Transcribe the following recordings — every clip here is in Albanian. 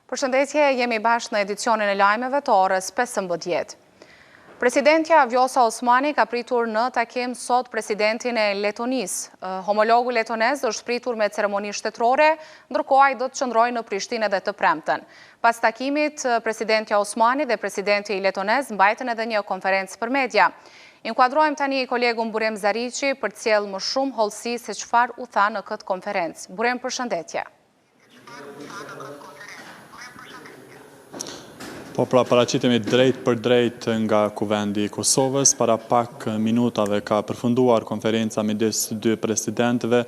Përshëndetje, jemi bashkë në edicionin e lajmeve të orës 15. Presidentja Vjosa Osmani ka pritur në takim sot presidentin e Letonisë. Homologu letonez është pritur me ceremoni shtetërore, ndërkohë ai do të qëndrojë në Prishtinë edhe të premten. Pas takimit, presidentja Osmani dhe presidenti i letonez mbajtën edhe një konferencë për media. Inkuadrojmë tani kolegun Burem Zariqi për të sjellë më shumë hollësi se çfarë u tha në këtë konferencë. Burem, përshëndetje. Po pra paraqitemi drejt për drejt nga kuvendi i Kosovës. Para pak minutave ka përfunduar konferenca midis dy presidentëve,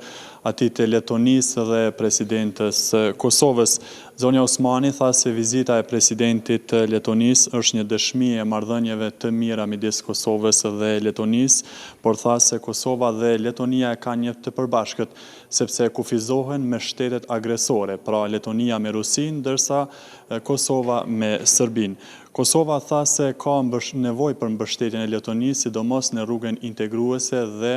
atit e Letonisë dhe presidentës Kosovës. Zonja Osmani tha se vizita e presidentit Letonisë është një dëshmi e marrëdhënieve të mira midis Kosovës dhe Letonisë, por tha se Kosova dhe Letonia kanë një të përbashkët, sepse kufizohen me shtetet agresore, pra Letonia me Rusinë, ndërsa Kosova me Serbinë. Kosova tha se ka nevojë për mbështetjen e Letonisë, sidomos në rrugën integruese dhe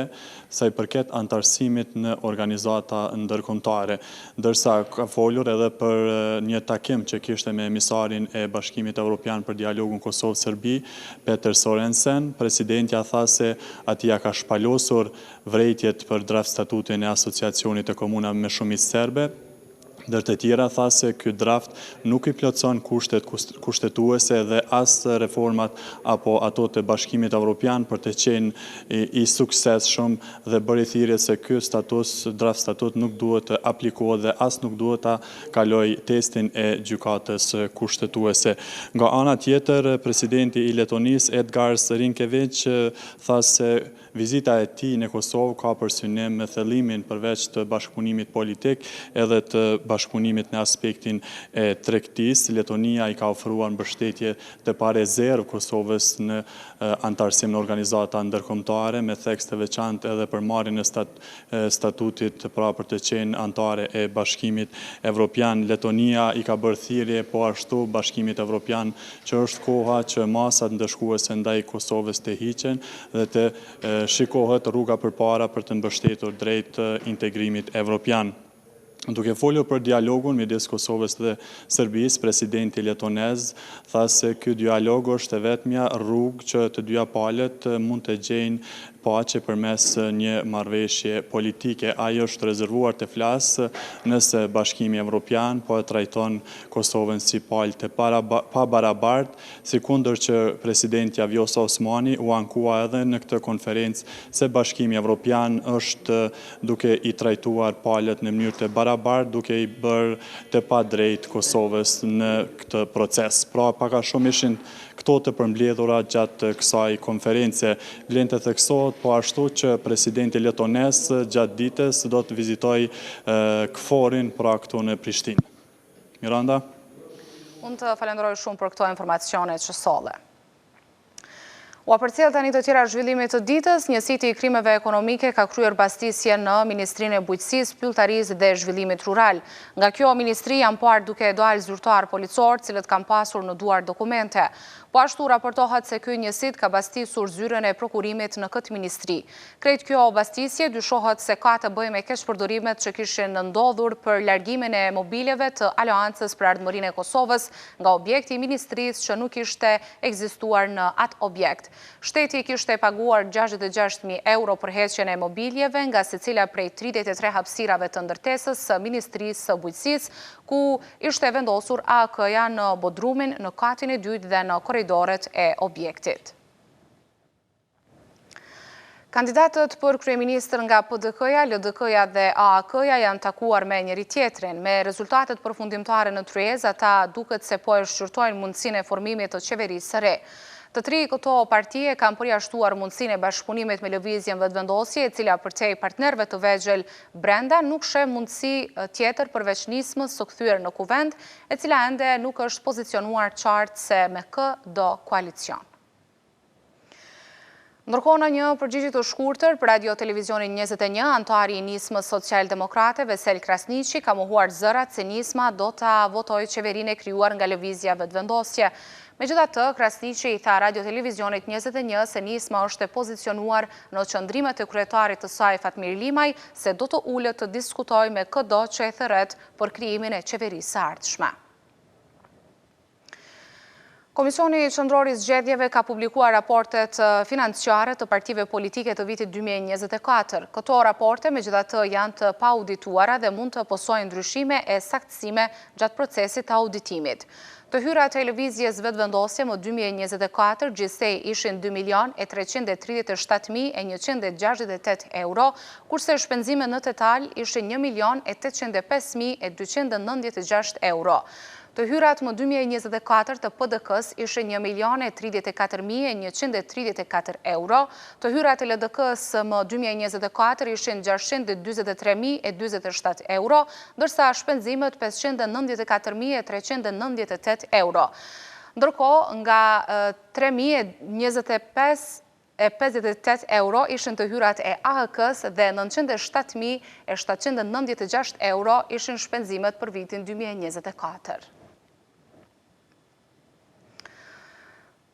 sa i përket antarësimit në organizata ndërkombëtare, ndërsa ka folur edhe për një takim që kishte me emisarin e Bashkimit Evropian për dialogun Kosovë-Serbi, Peter Sorensen. Presidentja tha se atij ka shpalosur vërejtjet për draft statutin e asociacionit të komunave me shumicë serbe. Ndër të tjera tha se ky draft nuk i plotson kushtet kushtetuese dhe as reformat apo ato të Bashkimit Evropian për të qenë i suksesshëm dhe bëri thirrje se ky draft statut nuk duhet të aplikohet dhe as nuk duhet ta kaloj testin e gjykatës kushtetuese. Nga ana tjetër, presidenti i Letonisë Edgars Rinkević tha se vizita e tij në Kosovë ka për synim me thellimin përveç të bashkëpunimit politik edhe të bashkëpunimit në aspektin e tregtisë. Letonia i ka ofruar mbështetje të parezervë Kosovës në antarësim në organizata ndërkombëtare me theks të veçantë edhe për marrjen e statutit pra për të qenë antare e Bashkimit Evropian. Letonia i ka bërë thirrje po ashtu Bashkimit Evropian që është koha që masat ndëshkuese ndaj Kosovës të hiqen dhe të shikohet rruga përpara për të mbështetur drejt integrimit evropian. Duke folur për dialogun midis Kosovës dhe Serbisë, presidenti letonez tha se ky dialog është e vetmja rrugë që të dyja palët mund të gjejnë paqe përmes një marrëveshje politike. Ai është rezervuar të flasë nëse Bashkimi Evropian po e trajton Kosovën si palë të pabarabartë, sikundër që presidentja Vjosa Osmani u ankua edhe në këtë konferencë se Bashkimi Evropian është duke i trajtuar palët në mënyrë të barabartë, duke i bërë të padrejtë Kosovës në këtë proces. Pra, pak a shumë ishin këto të përmbledhura gjatë kësaj konference. Vlen të theksohet po ashtu që presidenti letonez gjatë ditës do të vizitoj KFOR-in pra këtu në Prishtinë. Miranda? Unë të falenderoj shumë për këto informacione që solle. U apërcjell tani të tjera zhvillimit të ditës, njësiti i krimeve ekonomike ka kryer bastisje në Ministrinë e Bujqësisë, Pylltarisë dhe Zhvillimit Rural. Nga kjo ministri janë parë duke dalë zyrtar policor, cilët kanë pasur në duar dokumente. Po ashtu raportohet se ky njësit ka bastisur zyrën e prokurimit në këtë ministri. Krejt kjo bastisje dyshohet se ka të bëjë me keqpërdorimet që kishin ndodhur për largimin e mobileve të Aleancës për Ardhmërinë e Kosovës nga objekti i ministrisë që nuk ishte ekzistuar në atë objekt. Shteti kishte paguar 66.000 euro për heqjen e mobiljeve nga secila prej 33 hapësirave të ndërtesës së Ministrisë së Bujqësisë, ku ishte vendosur AK-ja në bodrumin, në katin e dytë dhe në korridoret e objektit. Kandidatët për kryeministër nga PDK-ja, LDK-ja dhe AAK-ja janë takuar me njëri tjetrin. Me rezultatet përfundimtare në tryezë, ata duket se po e shqyrtojnë mundësinë e formimit të qeverisë së re. Të tri këto partije kanë përjashtuar mundësinë e bashkëpunimit me lëvizjen vetëvendosje, e cila përtej partnerëve të vegjël brenda nuk sheh mundësi tjetër përveç nismës së kthyer në kuvend, e cila ende nuk është pozicionuar qartë se me kë do koalicion. Ndërkohë në një përgjigje të shkurtër për Radio Televizionin 21, antari i nismës socialdemokrate Vesel Krasniqi ka mohuar zërat se nisma do ta votojë qeverinë e krijuar nga lëvizja vetëvendosje. Megjithatë, Krasniqi i tha Radio Televizionit 21 se nisma është e pozicionuar në qëndrimet e kryetarit të saj Fatmir Limaj se do të ulet të diskutojë me çdo që e thërret për krijimin e qeverisë së ardhshme. Komisioni Qendror i Zgjedhjeve ka publikuar raportet financiare të partive politike të vitit 2024. Këto raporte megjithatë janë të paaudituara dhe mund të posojnë ndryshime e saktësime gjatë procesit të auditimit. Të hyrat e lëvizjes vetëvendosje më 2024 gjithsej ishin 2.837.168 euro, kurse shpenzimet në total ishin 1.805.296 euro. Të hyrat më 2024 të PDK-s ishin 1.034.134 euro, të hyrat e LDK-s më 2024 ishin 623.027 euro, dërsa shpenzimet 594.398 euro. Ndërkohë, nga 3.025.58 euro ishin të hyrat e AHK-s dhe 907.796 euro ishin shpenzimet për vitin 2024.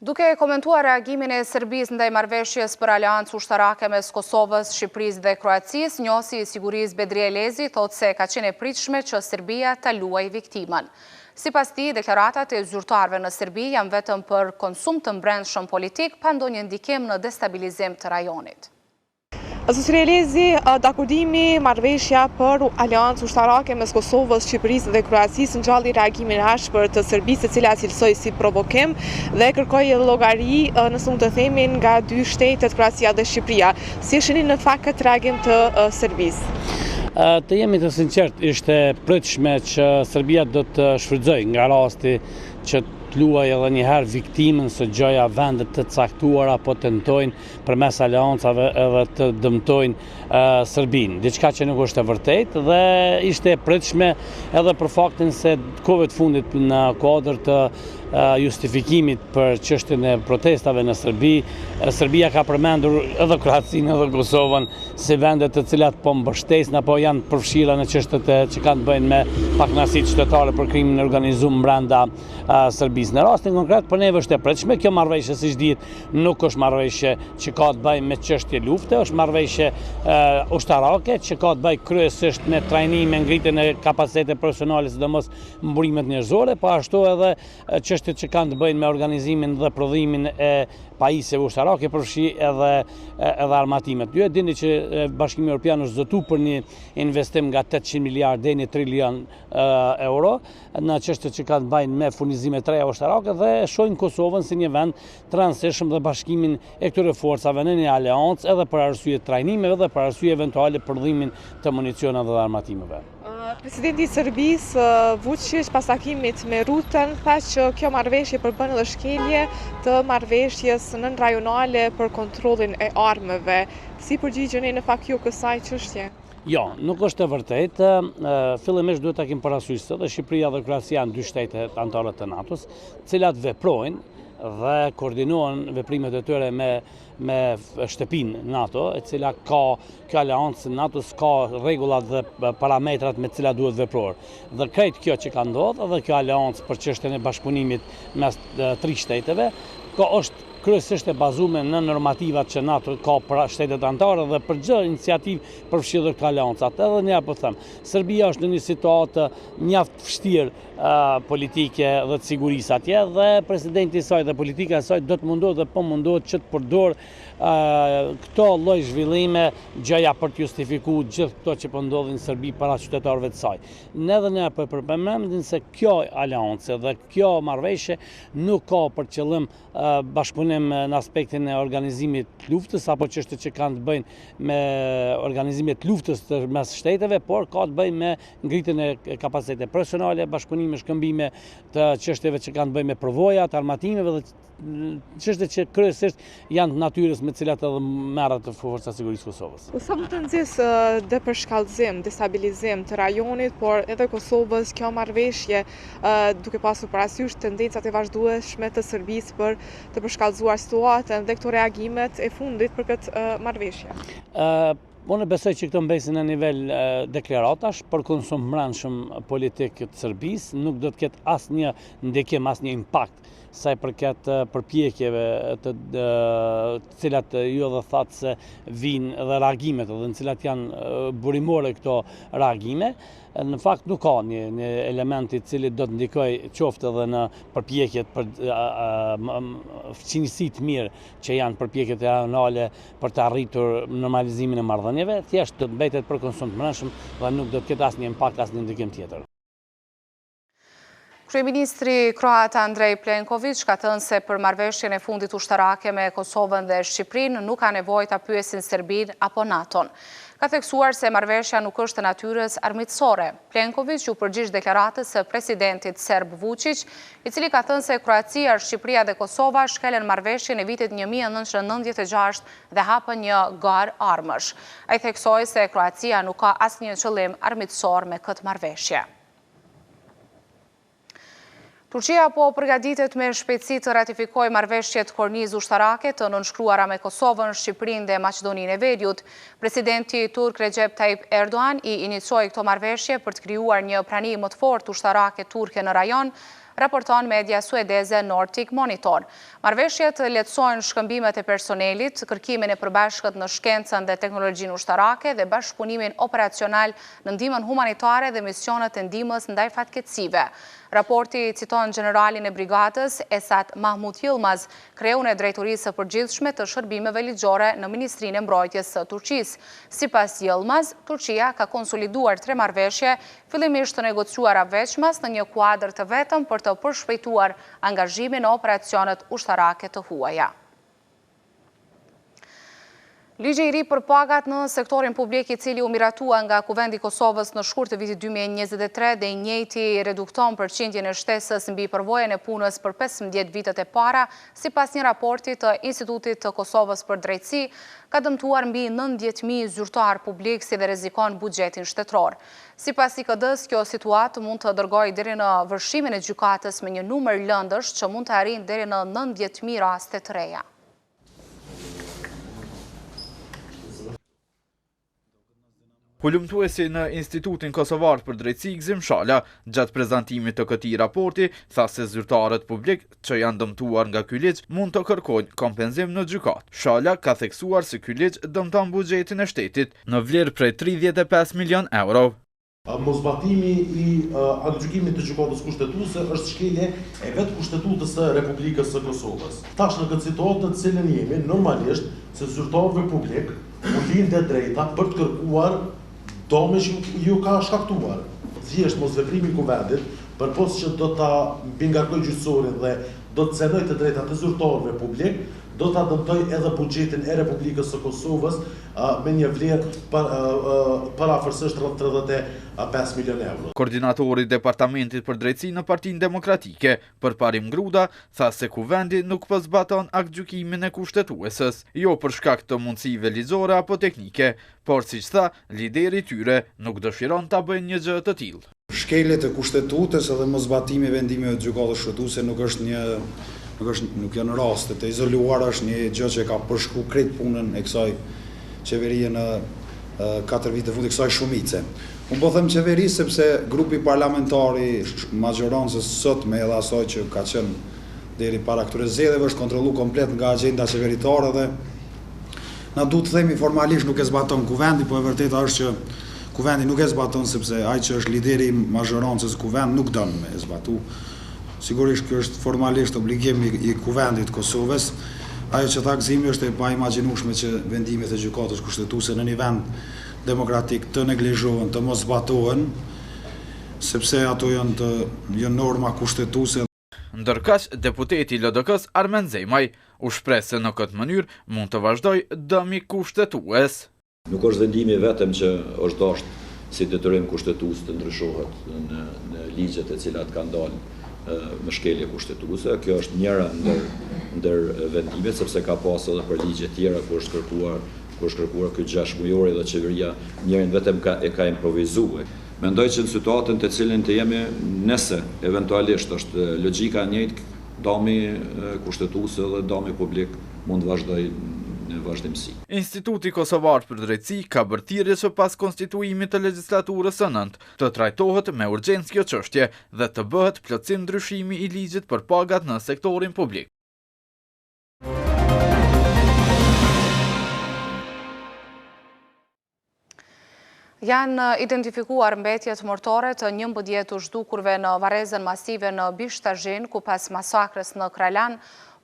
Duke komentuar reagimin e Serbisë ndaj marrëveshjes për aleancë ushtarake mes Kosovës, Shqipërisë dhe Kroacisë, njësi i sigurisë Bedri Elezi thotë se ka qenë e pritshme që Serbia ta luajë viktimën. Sipas tij, deklaratat e zyrtarëve në Serbi janë vetëm për konsum të brendshëm politik, pa ndonjë ndikim në destabilizim të rajonit. Zotëri Elezi, dakordimi marrëveshja për aleancë ushtarake mes Kosovës, Shqipërisë dhe Kroacisë ngjalli reagimin e ashpër të Serbisë, e cila cilësoi si provokim dhe kërkoi llogari, nëse mund të themi, nga dy shtetet, Kroacia dhe Shqipëria. Si e shihni në fakt këtë reagim të Serbisë? Të jemi të sinqert, ishte pritshme që Serbia do të shfrytëzojë nga rasti që të luaj edhe njëherë viktimën së gjoja vendet të caktuara po tentojnë përmes aleancave edhe të dëmtojnë Serbinë. Diçka që nuk është e vërtetë dhe ishte e pritshme edhe për faktin se kohëve të fundit në kuadër të justifikimit për çështjen e protestave në Serbi, Serbia ka përmendur edhe Kroacinë edhe Kosovën si vende të cilat po mbështesin apo janë përfshira në çështjet që kanë të bëjnë me pakënaqësitë qytetare për krimin e organizuar brenda Serbisë. Në rastin konkret për neve është e pritshme, kjo marrëveshje siç dihet nuk është marrëveshje që ka të bëjë me çështje lufte, është marrëveshje ushtarake që ka të bëjë kryesisht me trajnim, ngritjen e kapacitetit profesional, sidomos mburimet njerëzore, po ashtu edhe çështjet që kanë të bëjnë me organizimin dhe prodhimin e pajisjeve ushtarake, përfshi edhe armatimet. Ju e dini që Bashkimi Evropian është zotuar për një investim nga 800 miliardë deri në 1 trilion euro në çështjet që kanë të bëjnë me furnizime të reja ushtarake dhe shohin Kosovën si një vend të rëndësishëm dhe bashkimin e këtyre forcave në një aleancë edhe për arsye të trajnimeve dhe për arsye eventuale prodhimin të municioneve dhe armatimeve. Presidenti i Serbisë, Vučić, pas takimit me Rutën, tha që kjo marrëveshje përbën edhe shkelje të marrëveshjes nënrajonale për kontrollin e armëve. Si përgjigjeni në fakt ju kësaj çështje? Jo, nuk është e vërtetë. Fillimisht duhet ta kemi parasysh se Shqipëria dhe Kroacia janë dy shtete anëtare të NATO-s, të cilat veprojnë dhe koordinohen veprimet e tyre me shtëpinë NATO, e cila ka kjo aleancë NATO-s ka rregullat dhe parametrat me të cilat duhet vepror. Dhe krejt kjo që ka ndodhur dhe kjo aleancë për çështjen e bashkëpunimit mes tri shteteve, është kryesisht e bazuar në normativat që NATO ka për shtetet anëtare dhe për çdo iniciativë përfshirë këtë aleancat. Edhe ne apo them, Serbia është në një situatë mjaft vështirë politike dhe të sigurisë atje dhe presidenti i saj dhe politika e saj do të mundohet dhe po mundohet që të përdor këto lloj zhvillime gjëja për të justifikuar gjithë këto që po ndodhin në Serbi para qytetarëve të saj. Ne po përmendim se kjo aleancë dhe kjo marrëveshje nuk ka për qëllim bashkëpunim në aspektin e organizimit të luftës apo çështje që kanë të bëjnë me organizimin e luftës mes shteteve, por ka të bëjnë me ngritjen e kapacitetit profesionale, bashkëpunime, shkëmbime të çështjeve që kanë të bëjnë me përvoja, të armatimeve dhe çështje që kryesisht janë të natyrës me të cilat edhe merret forca sigurisë Kosovës. Sa mund të nxjesë depërshkallëzim, destabilizim të rajonit, por edhe Kosovës kjo marrëveshje duke pasur parasysh tendencat e vazhdueshme të Serbisë për të përshkallëzuar situatën dhe këto reagimet e fundit për këtë marrëveshje? Unë besoj që këto mbesin në nivel deklaratash për konsum brendshëm politik të Serbisë, nuk do të ketë asnjë ndikim, asnjë impakt sa i përket përpjekjeve të cilat ju edhe thatë se vinë dhe reagimet dhe në cilat janë burimore këto reagime. Në fakt nuk ka një element i cili do të ndikoj qoftë edhe në përpjekjet për fqinjësit mirë që janë përpjekjet rajonale për të arritur normalizimin e marrëdhënieve, thjesht të mbetet për konsum të brendshëm dhe nuk do të ketë asnjë impakt, asnjë ndikim tjetër. Kryeministri kroat Andrej Plenković ka thënë se për marrëveshjen e fundit ushtarake me Kosovën dhe Shqipërinë nuk ka nevojë ta pyesin Serbinë apo NATO-n. Ka theksuar se marrëveshja nuk është e natyrës armiqësore. Plenković u përgjigj deklaratës së presidentit serb Vučić, i cili ka thënë se Kroacia, Shqipëria dhe Kosova shkelen marrëveshjen e vitit 1996 dhe hapën një garë armësh. Ai theksoi se Kroacia nuk ka asnjë qëllim armiqësor me këtë marrëveshje. Turqia po përgatitet me shpejtësi të ratifikojë marrëveshjet kornizë ushtarake të nënshkruara me Kosovën, Shqipërinë dhe Maqedoninë e Veriut. Presidenti turk Recep Tayyip Erdogan i inicioi këto marrëveshje për të krijuar një prani më të fortë ushtarake turke në rajon, raporton media suedeze Nordic Monitor. Marrëveshjet lehtësojnë shkëmbimet e personelit, kërkimin e përbashkët në shkencën dhe teknologjinë ushtarake dhe bashkëpunimin operacional në ndihmën humanitare dhe misionet e ndihmës ndaj fatkeqësive. Raporti citon generalin e brigadës Esat Mahmut Yilmaz, kreun e drejtorisë së përgjithshme të shërbimeve ligjore në Ministrinë e Mbrojtjes së Turqisë. Sipas Yilmaz, Turqia ka konsoliduar 3 marrëveshje, fillimisht të negociuara veçmas në një kuadër të vetëm për të përshpejtuar angazhimin në operacionet ushtarake të huaja. Ligji i ri për pagat në sektorin publik i cili u miratua nga Kuvendi i Kosovës në shkurt të vitit 2023 dhe i njëjti redukton përqindjen e shtesës mbi përvojën e punës për 15 vitet e para, sipas një raporti të Institutit të Kosovës për Drejtësi, ka dëmtuar mbi 90.000 zyrtar publik si dhe rrezikon buxhetin shtetëror. Sipas IKD-s, kjo situatë mund të dërgojë deri në vërshimin e gjykatës me një numër lëndësh që mund të arrijë deri në 90.000 raste të reja. Hulumtuesi në Institutin Kosovar për Drejtësi Gzim Shala, gjatë prezantimit të këtij raporti, tha se zyrtarët publik që janë dëmtuar nga ky ligj mund të kërkojnë kompenzim në gjykatë. Shala ka theksuar se ky ligj dëmton buxhetin e shtetit në vlerë prej 35 milion euro. Mosbatimi i aktgjykimit të gjykatës kushtetuese është shkelje e vetë Kushtetutës së Republikës së Kosovës. Tash në këtë situatë në cilën jemi, normalisht se zyrtarëve publik u lindë drejta për të kërkuar dome që ju ka shkaktuar. Thjesht mosveprimi i Kuvendit, përpos që do ta mbingarkojë gjyqësorin dhe do të cenoj të drejtat të zyrtarëve publik, do ta dëmtoj edhe buxhetin e Republikës së Kosovës me një vlerë parafërsisht 35 milion euro. Koordinatori i Departamentit për Drejtësi në Partinë Demokratike, Përparim Gruda, tha se Kuvendi nuk po zbaton aktgjykimin e kushtetuesës, jo për shkak të mundësive ligjore apo teknike, por siç tha, lideri i tyre nuk dëshiron ta bëjnë një gjë të tillë. Shkeljet e kushtetues edhe mosbatimi i vendimeve të gjykatës kushtetuese nuk janë raste të izoluara, është një gjë që ka përshkruar krejt punën e kësaj qeverie në 4 vite fundit kësaj shumice. Unë po them qeveri sepse grupi parlamentar i majorancës sotme edhe asaj që ka qenë deri para këtyre zgjedhjeve është kontrolluar komplet nga agjenda qeveritare dhe na duhet të themi formalisht nuk e zbaton Kuvendi, po e vërteta është që Kuvendi nuk e zbaton sepse ai që është lideri i majorancës Kuvend nuk don me zbatu. Sigurisht kjo është formalisht obligim i Kuvendit Kosovës. Ajo që tha Gzimi është e paimagjinueshme që vendimet e gjykatës kushtetuese në një vend demokratik të neglizhohen, të mos zbatohen, sepse ato janë norma kushtetuese. Ndërkaq, deputeti i LDK-s Armen Zemaj u shpreh se në këtë mënyrë mund të vazhdojë dëmi kushtetues. Nuk është vendimi vetëm që është dashur si detyrim kushtetues të ndryshohet në ligjet e cilat kanë dalë me shkelje kushtetuese. Kjo është njëra ndër vendimet, sepse ka pasur edhe për ligje tjera ku është kërkuar ky 6 mujor dhe qeveria njërin vetëm e ka improvizuar. Mendoj që në situatën të cilën të jemi, nëse eventualisht është logjika e njëjtë, dami kushtetuese dhe dami publik mund vazhdoj në vazhdimsi. Instituti Kosovar për Drejtësi ka bërë thirrje që pas konstituimit të legjislaturës së nëntë të trajtohet me urgjencë kjo çështje dhe të bëhet plotësim ndryshimi i ligjit për pagat në sektorin publik. Janë identifikuar mbetjet mortore të 11 të zhdukurve në varrezën masive në Bishtazhin, ku pas masakrës në Kralan,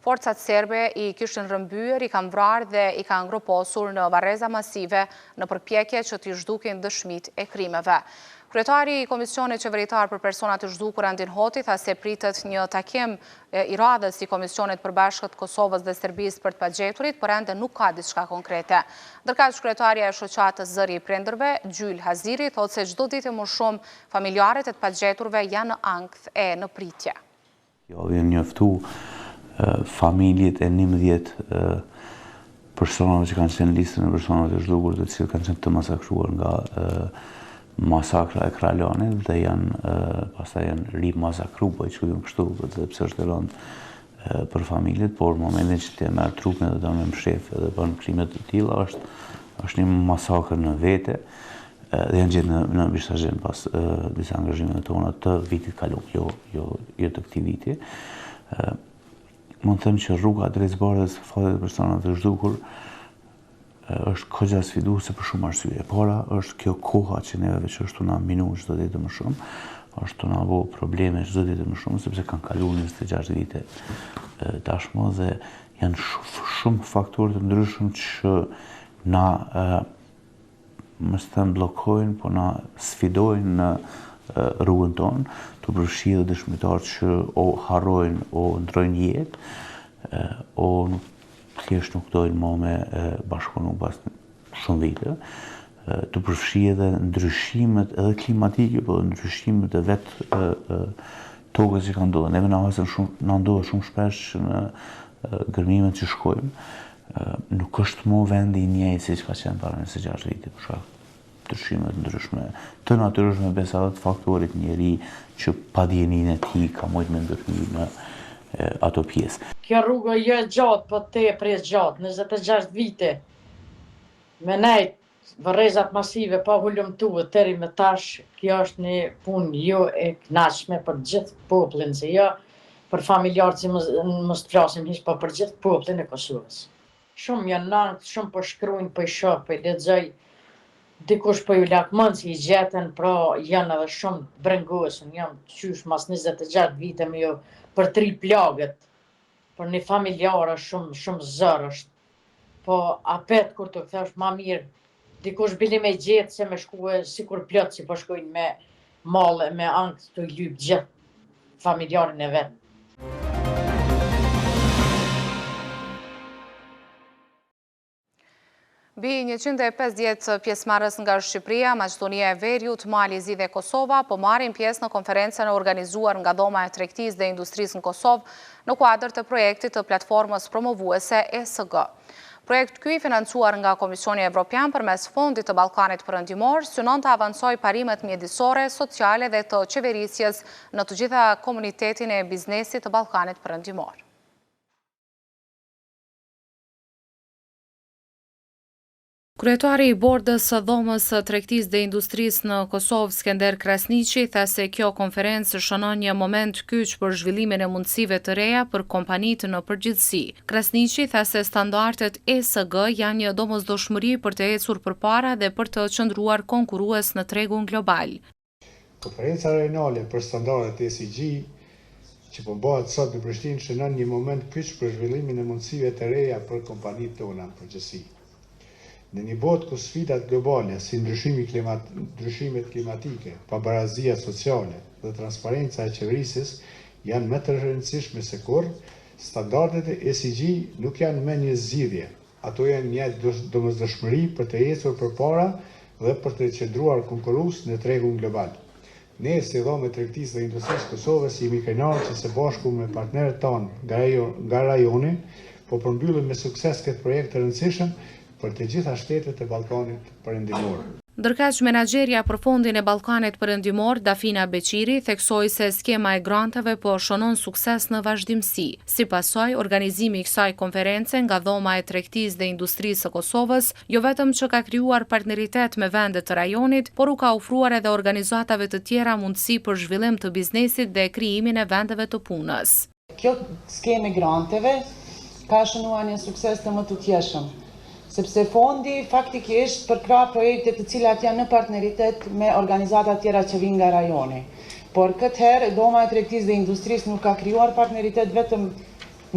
forcat serbe i kishin rrëmbyer, i kanë vrarë dhe i kanë ngroposur në varreza masive në përpjekje që t'i zhdukin dëshmit e krimeve. Kryetari i Komisionit Qeveritar për Personat të Zhdukur Andin Hoti tha se pritet një takim i radhës i Komisionit Përbashkët Kosovës dhe Serbisë për të pagjeturit, por ende nuk ka diçka konkrete. Ndërkaq kryetaria e shoqatës Zëri i Prindërve, Gjyl Haziri, thotë se çdo ditë më shumë familjarët e të pagjeturve janë në ankth e në pritje. Janë njoftu familjet e 11 personave që kanë qenë listën e personave të zhdukur të cilët kanë qenë të masakruar nga masakra e Kralanit dhe pastaj janë rimasakruar, që kujtëm kështu, dhe pse është e rëndë për familjet, por në momentin që të merr trupin dhe të me mshef dhe bën krime të tilla, është një masakër në vete dhe janë gjetë në Bishtazhin pas disa angazhimeve tona të vitit kalum, jo të këtij viti. Mund të them që rruga drejt zbardhjes së fatit të personave të zhdukur është kogja sfiduese për shumë arsye. Para është kjo koha që neve veç është na minu çdo ditë më shumë, është na bëu probleme çdo ditë më shumë sepse kanë kaluar 26 vite tashmë dhe janë shumë faktorë të ndryshëm që na mos të bllokojnë, po na sfidojnë në rrugën tonë, të përfshirë dëshmitarë që o harrojnë o ndrojnë jetë, o thjesht nuk dojnë më me bashkëpunu pas shumë vite, të përfshirë edhe ndryshimet edhe klimatike, po ndryshimet e vetë tokës që kanë ndodhur. Neve na ndodhet shumë shpesh që në gërmimet që shkojmë, nuk është më vendi i njëjtë siç ka qenë para 26 vite, për shkak ndryshime të ndryshme, të natyrshme besa të faktorit njeri që pa dijenin e tij ka mujt me ndërhyj në ato pjesë. Kjo rrugë jo e gjatë, po tepër e gjatë, 26 vite. Me nejt varrezat masive pa hulumtuar deri më tash, kjo është një punë jo e kënaqshme për gjithë popullin, se jo për familjarët që mos të flasim hiç, po për gjithë popullin e Kosovës. Shumë janë nankë, shumë po shkruajnë, po i shoh, po i lexoj. Dikush po ju lakmon si i gjetën, pra janë edhe shumë brengosën, janë qysh mas 26 vite me jo për 3 plagët, për një familjarë shumë zërë është. Po apet kur të këthe është ma mirë, dikush bili me gjetë se me shkue sikur plot si po shkojnë me mallë, me ankth të lyp gjithë familjarin e vetë. Mbi 150 pjesëmarrës nga Shqipëria, Maqedonia e Veriut, Mali, Zi dhe Kosova po marrin pjesë në konferencën e organizuar nga Dhoma e Tregtisë dhe Industrisë në Kosovë në kuadër të projektit të platformës promovuese ESG. Projekt ky, financuar nga Komisioni Evropian përmes Fondit të Ballkanit Perëndimor, synon të avancojë parimet mjedisore, sociale dhe të qeverisjes në të gjitha komunitetin e biznesit të Ballkanit Perëndimor. Kryetari i bordës së Dhomës së Tregtisë dhe Industrisë në Kosovë, Skender Krasniqi, tha se kjo konferencë shënon një moment kyç për zhvillimin e mundësive të reja për kompanitë në përgjithësi. Krasniqi tha se standardet ESG janë një domosdoshmëri për të ecur përpara dhe për të qëndruar konkurrues në tregun global. Konferenca rajonale për standardet ESG që po bëhet sot në Prishtinë shënon një moment kyç për zhvillimin e mundësive të reja për kompanitë tona në përgjithësi. Në një botë ku sfidat globale si ndryshimet klimatike, pabarazia sociale dhe transparenca e qeverisjes janë më të rëndësishme se kurrë, standardet e ESG nuk janë më një zgjidhje. Ato janë një domosdoshmëri për të ecur përpara dhe për të qëndruar konkurrues në tregun global. Ne, si Dhomë e Tregtisë dhe Industrisë Kosovës, jemi kënaqur që së bashku me partnerët tanë nga rajoni, po përmbyllim me sukses këtë projekt të rëndësishëm për të gjitha shtetet e Ballkanit Perëndimor. Ndërkaq menaxherja për Fondin e Ballkanit Perëndimor, Dafina Beqiri, theksoi se skema e granteve po shënon sukses në vazhdimsi. Sipas saj, organizimi i kësaj konference nga Dhoma e Tregtisë dhe Industrisë së Kosovës, jo vetëm që ka krijuar partneritet me vende të rajonit, por u ka ofruar edhe organizatave të tjera mundësi për zhvillim të biznesit dhe krijimin e vendeve të punës. Kjo skeme granteve ka shënuar një sukses të më të tjeshëm, sepse fondi faktikisht përkra projekte të cilat janë në partneritet me organizatat tjera që vinë nga rajoni. Por këtë herë, Dhoma e Tregtisë dhe Industrisë nuk ka krijuar partneritet vetëm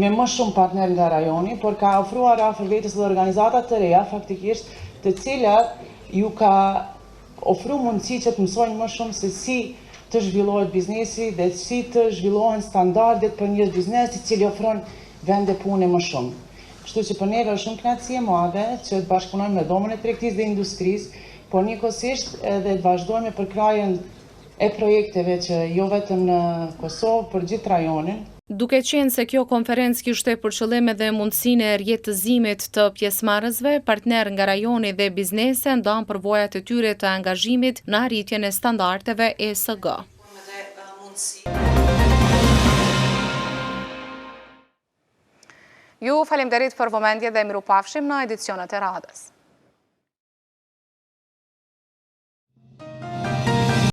me më shumë partner nga rajoni, por ka ofruar afër vetes dhe organizatat të reja, faktikisht, të cilat ju ka ofru mundësi që të mësojnë më shumë se si të zhvillohet biznesi dhe si të zhvillohen standardet për një biznes i cili ofron vende pune më shumë. Kështu që për neve është shumë kënaqësi e madhe që të bashkëpunojmë me Dhomën e Tregtisë dhe Industrisë, por njëkohësisht edhe të vazhdojmë për krajën e projekteve që jo vetëm në Kosovë, për gjithë rajonin. Duke qenë se kjo konferencë kishte për qëllim edhe mundësinë e rjetëzimit të pjesëmarrësve, partner nga rajoni dhe biznese ndan përvojat e tyre të angazhimit në arritjen e standardeve ESG. Ju faleminderit për vëmendje dhe mirupafshim në edicionet e radhës.